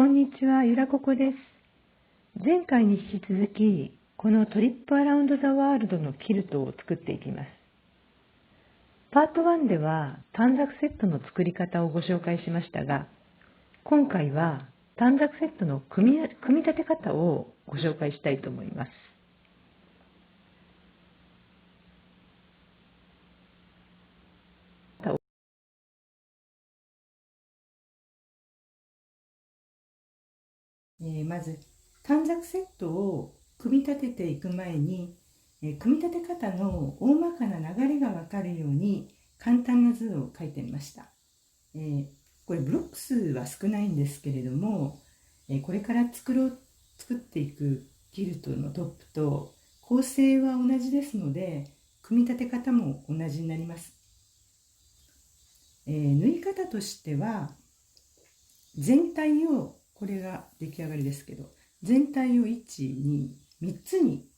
こんにちは、ゆらここです。前回に引き続き、このトリップアラウンドザワールドのキルトを作っていきます。パート1では短冊セットの作り方をご紹介しましたが、今回は短冊セットの組み立て方をご紹介したいと思います。まず短冊セットを組み立てていく前に、組み立て方の大まかな流れが分かるように簡単な図を描いてみました。これブロック数は少ないんですけれども、これから作っていくキルトのトップと構成は同じですので、組み立て方も同じになります。縫い方としては、全体を、これが出来上がりですけど、全体を1、2、3つに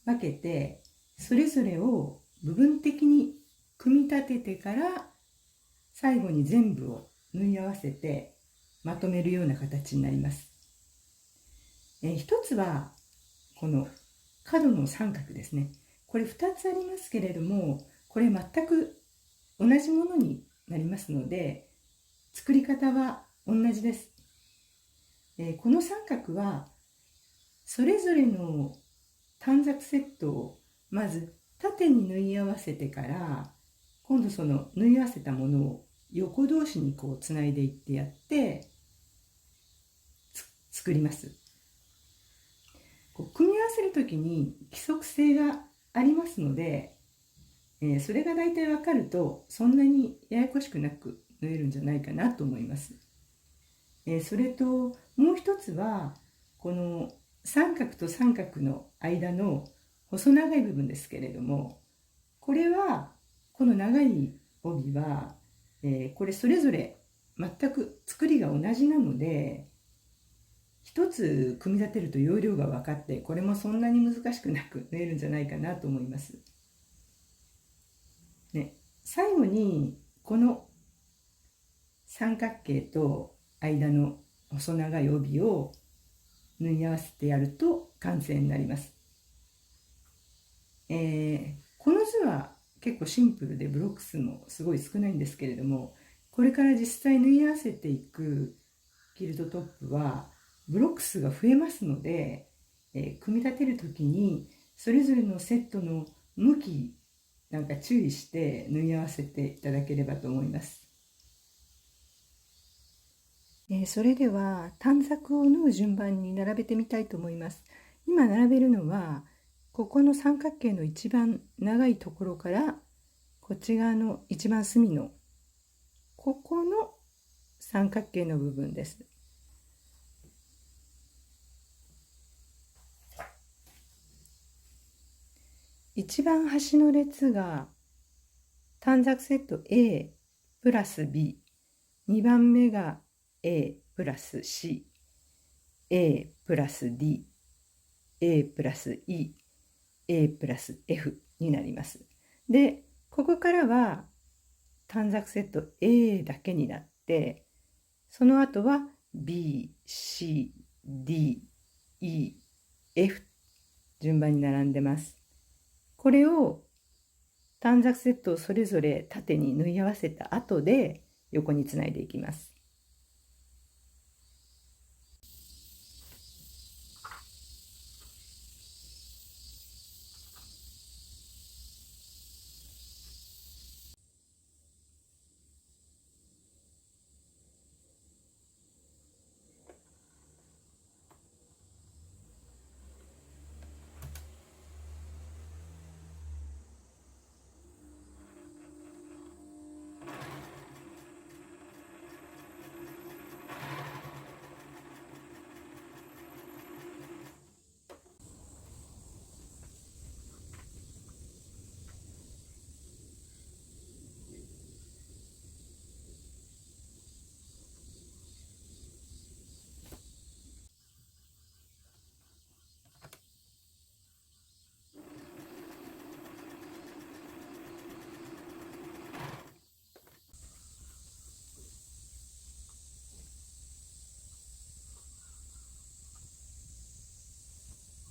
分けて、それぞれを部分的に組み立ててから最後に全部を縫い合わせてまとめるような形になります。一つはこの角の三角ですね。これ2つありますけれども、これ全く同じものになりますので、作り方は同じです。この三角はそれぞれの短冊セットをまず縦に縫い合わせてから、今度その縫い合わせたものを横同士にこうつないでいってやって作ります。組み合わせる時に規則性がありますので、それが大体分かるとそんなにややこしくなく縫えるんじゃないかなと思います。それともう一つは、この三角と三角の間の細長い部分ですけれども、これはこの長い帯は、これそれぞれ全く作りが同じなので、一つ組み立てると要領が分かって、これもそんなに難しくなく縫えるんじゃないかなと思います。最後にこの三角形と間の細長い帯を縫い合わせてやると完成になります。この図は結構シンプルでブロック数もすごい少ないんですけれども、これから実際縫い合わせていくキルトトップはブロック数が増えますので、組み立てる時にそれぞれのセットの向きなんか注意して縫い合わせていただければと思います。それでは短冊を縫う順番に並べてみたいと思います。今並べるのは、ここの三角形の一番長いところからこっち側の一番隅のここの三角形の部分です。一番端の列が短冊セット A プラス B、2番目が A プラス C、A プラス D、A プラス E、A プラス F になります。で、ここからは短冊セット A だけになって、その後は B、C、D、E、F 順番に並んでます。これを短冊セットをそれぞれ縦に縫い合わせた後で横につないでいきます。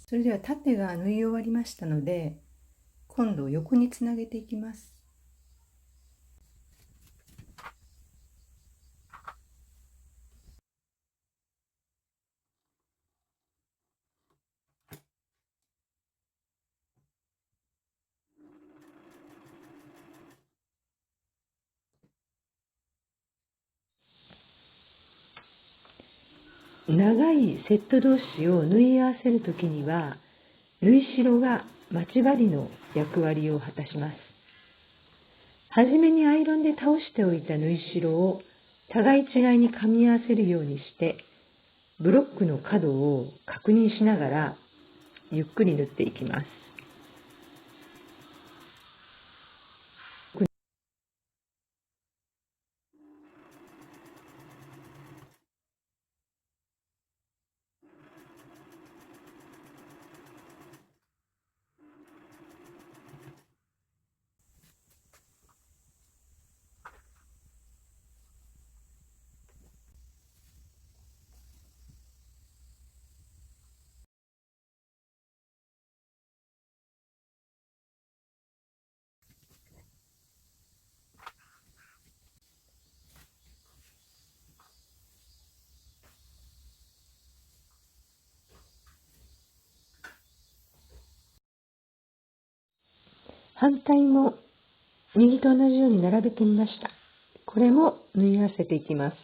それでは縦が縫い終わりましたので、今度横につなげていきます。長いセット同士を縫い合わせるときには、縫い代が待ち針の役割を果たします。はじめにアイロンで倒しておいた縫い代を互い違いに噛み合わせるようにして、ブロックの角を確認しながらゆっくり縫っていきます。反対も右と同じように並べてみました。これも縫い合わせていきます。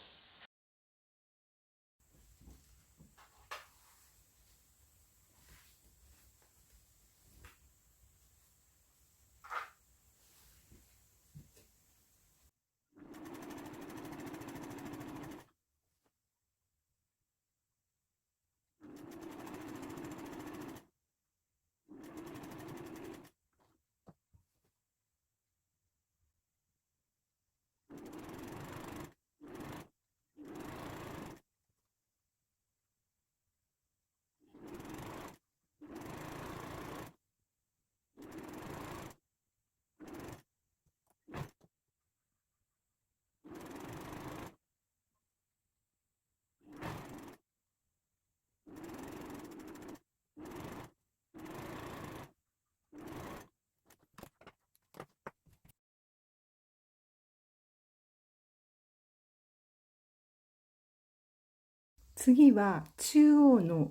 次は中央の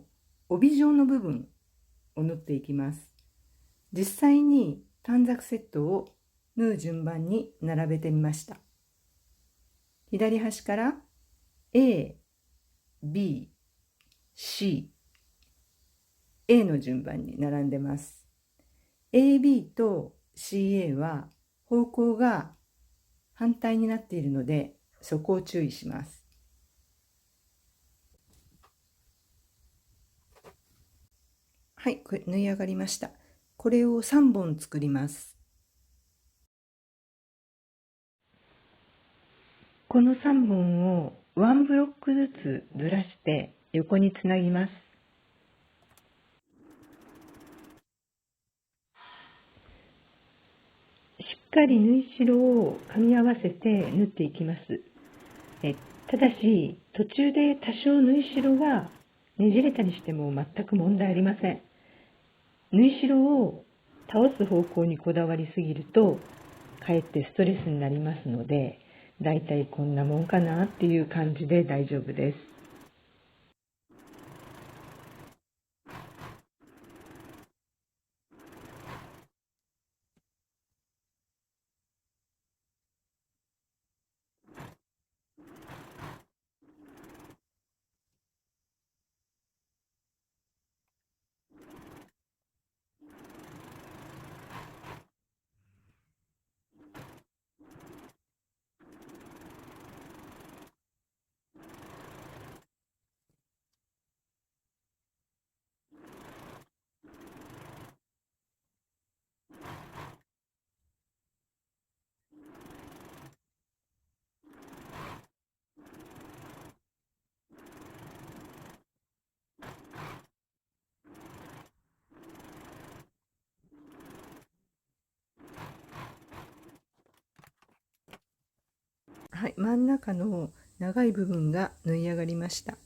帯状の部分を縫っていきます。実際に短冊セットを縫う順番に並べてみました。左端から A、B、C、A の順番に並んでます。AB と CA は方向が反対になっているので、そこを注意します。はい、これ縫い上がりました。これを3本作ります。この3本を1ブロックずつずらして横につなぎます。しっかり縫い代を噛み合わせて縫っていきます。ただし、途中で多少縫い代がねじれたりしても全く問題ありません。縫い代を倒す方向にこだわりすぎると、かえってストレスになりますので、だいたいこんなもんかなっていう感じで大丈夫です。はい、真ん中の長い部分が縫い上がりました。